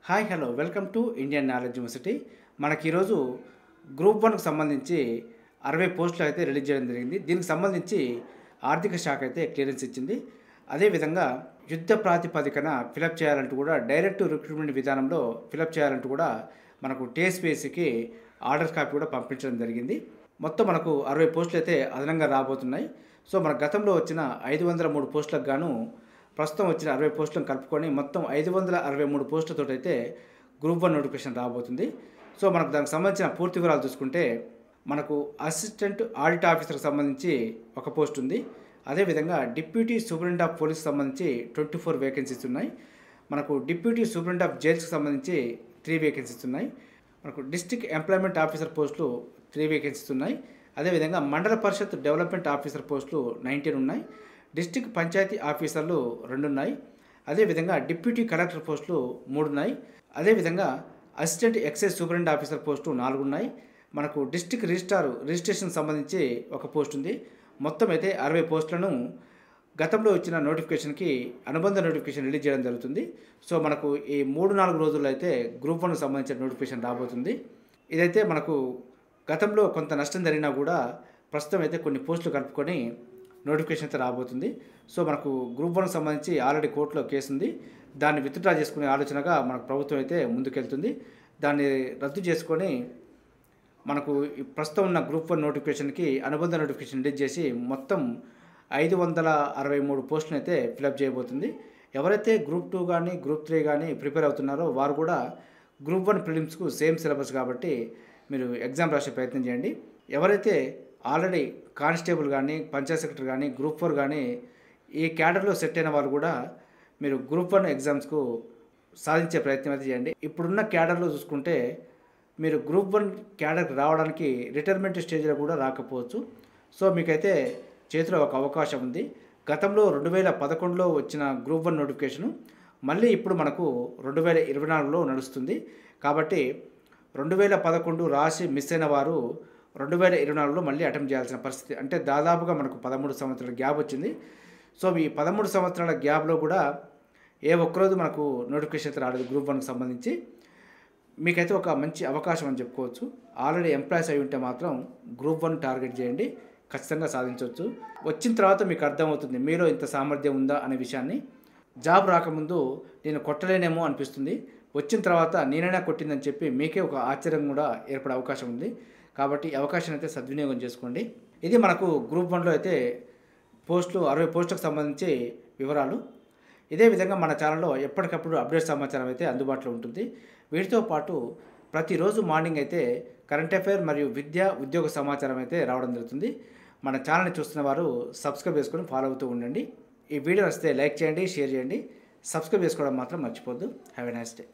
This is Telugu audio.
Hi hello welcome to Indian knowledge university. మనకి ఈరోజు గ్రూప్ వన్కి సంబంధించి 60 పోస్టులు అయితే రిలీజ్ చేయడం జరిగింది. దీనికి సంబంధించి ఆర్థిక శాఖ అయితే క్లియరెన్స్ ఇచ్చింది. అదేవిధంగా యుద్ధ ప్రాతిపదికన ఫిలప్ చేయాలంటూ కూడా డైరెక్ట్ రిక్రూట్మెంట్ విధానంలో ఫిలప్ చేయాలంటూ కూడా మనకు టీఎస్పీఎస్సీకి ఆర్డర్ కాపీ కూడా పంపించడం జరిగింది. మొత్తం మనకు 60 పోస్టులు అయితే అదనంగా రాబోతున్నాయి. సో మన గతంలో వచ్చిన 503 పోస్టులకు గాను ప్రస్తుతం వచ్చిన 60 పోస్టులను కలుపుకొని మొత్తం 563 పోస్టులతో అయితే గ్రూప్ వన్ నోటిఫికేషన్ రాబోతుంది. సో మనకు దానికి సంబంధించిన పూర్తి వివరాలు చూసుకుంటే మనకు అసిస్టెంట్ ఆడిట్ ఆఫీసర్కి సంబంధించి ఒక పోస్ట్ ఉంది. అదేవిధంగా డిప్యూటీ సూపరింటెండెంట్ ఆఫ్ పోలీస్కి సంబంధించి 24 వేకెన్సీస్ ఉన్నాయి. మనకు డిప్యూటీ సూపరింటెండెంట్ ఆఫ్ జైల్స్కి సంబంధించి 3 వేకెన్సీస్ ఉన్నాయి. మనకు డిస్ట్రిక్ట్ ఎంప్లాయ్మెంట్ ఆఫీసర్ పోస్టులు 3 వేకెన్సీస్ ఉన్నాయి. అదేవిధంగా మండల పరిషత్ డెవలప్మెంట్ ఆఫీసర్ పోస్టులు 19 ఉన్నాయి. డిస్ట్రిక్ట్ పంచాయతీ ఆఫీసర్లు 2 ఉన్నాయి. అదేవిధంగా డిప్యూటీ కలెక్టర్ పోస్టులు 3 ఉన్నాయి. అదేవిధంగా assistant excise superintendent officer post 4 ఉన్నాయి. మనకు డిస్ట్రిక్ట్ రిజిస్ట్రేషన్ సంబంధించి ఒక పోస్ట్ ఉంది. మొత్తం అయితే 60 పోస్టులను గతంలో ఇచ్చిన నోటిఫికేషన్కి అనుబంధ నోటిఫికేషన్ రిలీజ్ చేయడం జరుగుతుంది. సో మనకు ఈ 3-4 రోజుల్లో అయితే గ్రూప్ వన్కి సంబంధించిన నోటిఫికేషన్ రాబోతుంది. ఇదైతే మనకు గతంలో కొంత నష్టం జరిగినా కూడా ప్రస్తుతం అయితే కొన్ని పోస్టులు కలుపుకొని నోటిఫికేషన్ అయితే రాబోతుంది. సో మనకు గ్రూప్ వన్కి సంబంధించి ఆల్రెడీ కోర్టులో కేసు ఉంది. దాన్ని విత్డ్రా చేసుకునే ఆలోచనగా మనకు ప్రభుత్వం అయితే ముందుకెళ్తుంది. దాన్ని రద్దు చేసుకొని మనకు ప్రస్తుతం ఉన్న గ్రూప్ వన్ నోటిఫికేషన్కి అనుబంధ నోటిఫికేషన్ రిలీజ్ చేసి మొత్తం 563 పోస్టులను అయితే ఫిలప్ చేయబోతుంది. ఎవరైతే గ్రూప్ 2 కానీ గ్రూప్ 3 కానీ ప్రిపేర్ అవుతున్నారో వారు కూడా గ్రూప్ వన్ ప్రిలిమ్స్కు సేమ్ సిలబస్ కాబట్టి మీరు ఎగ్జామ్ రాసే ప్రయత్నం చేయండి. ఎవరైతే ఆల్రెడీ కానిస్టేబుల్ కానీ పంచాయత్ సెక్రటరీ కానీ గ్రూప్ 4 కానీ ఈ క్యాడర్లో సెట్ అయిన వాళ్ళు కూడా మీరు గ్రూప్ 1 ఎగ్జామ్స్కు సాధించే ప్రయత్నం అయితే చేయండి. ఇప్పుడున్న క్యాడర్లో చూసుకుంటే మీరు గ్రూప్ 1 క్యాడర్కి రావడానికి రిటైర్మెంట్ స్టేజ్లో కూడా రాకపోవచ్చు. సో మీకైతే చేతిలో ఒక అవకాశం ఉంది. గతంలో 2011లో వచ్చిన గ్రూప్ 1 నోటిఫికేషను మళ్ళీ ఇప్పుడు మనకు 2024లో నడుస్తుంది. కాబట్టి 2011 రాసి మిస్ అయిన వారు 2024లో మళ్ళీ అటెంప్ట్ చేయాల్సిన పరిస్థితి, అంటే దాదాపుగా మనకు 13 సంవత్సరాల గ్యాప్ వచ్చింది. సో ఈ 13 సంవత్సరాల గ్యాప్లో కూడా ఏ ఒక్కరోజు మనకు నోటిఫికేషన్ అయితే రాలేదు గ్రూప్ 1కి సంబంధించి. మీకైతే ఒక మంచి అవకాశం అని చెప్పుకోవచ్చు. ఆల్రెడీ ఎంప్లాయీస్ అయి ఉంటే మాత్రం గ్రూప్ 1 టార్గెట్ చేయండి, ఖచ్చితంగా సాధించవచ్చు. వచ్చిన తర్వాత మీకు అర్థమవుతుంది మీలో ఇంత సామర్థ్యం ఉందా అనే విషయాన్ని. జాబ్ రాకముందు నేను కొట్టలేనేమో అనిపిస్తుంది, వచ్చిన తర్వాత నేనైనా కొట్టిందని చెప్పి మీకే ఒక ఆశ్చర్యం కూడా ఏర్పడే అవకాశం ఉంది. కాబట్టి అవకాశాన్ని అయితే సద్వినియోగం చేసుకోండి. ఇది మనకు గ్రూప్ 1లో అయితే పోస్టులు 60 పోస్టులకు సంబంధించి వివరాలు. ఇదే విధంగా మన ఛానల్లో ఎప్పటికప్పుడు అప్డేట్ సమాచారం అయితే అందుబాటులో ఉంటుంది. వీటితో పాటు ప్రతిరోజు మార్నింగ్ అయితే కరెంట్ అఫైర్ మరియు విద్యా ఉద్యోగ సమాచారం అయితే రావడం జరుగుతుంది. మన ఛానల్ని చూస్తున్న వారు సబ్స్క్రైబ్ చేసుకొని ఫాలో అవుతూ ఉండండి. ఈ వీడియో వస్తే లైక్ చేయండి, షేర్ చేయండి, సబ్స్క్రైబ్ చేసుకోవడం మాత్రం మర్చిపోద్దు. Have a nice day.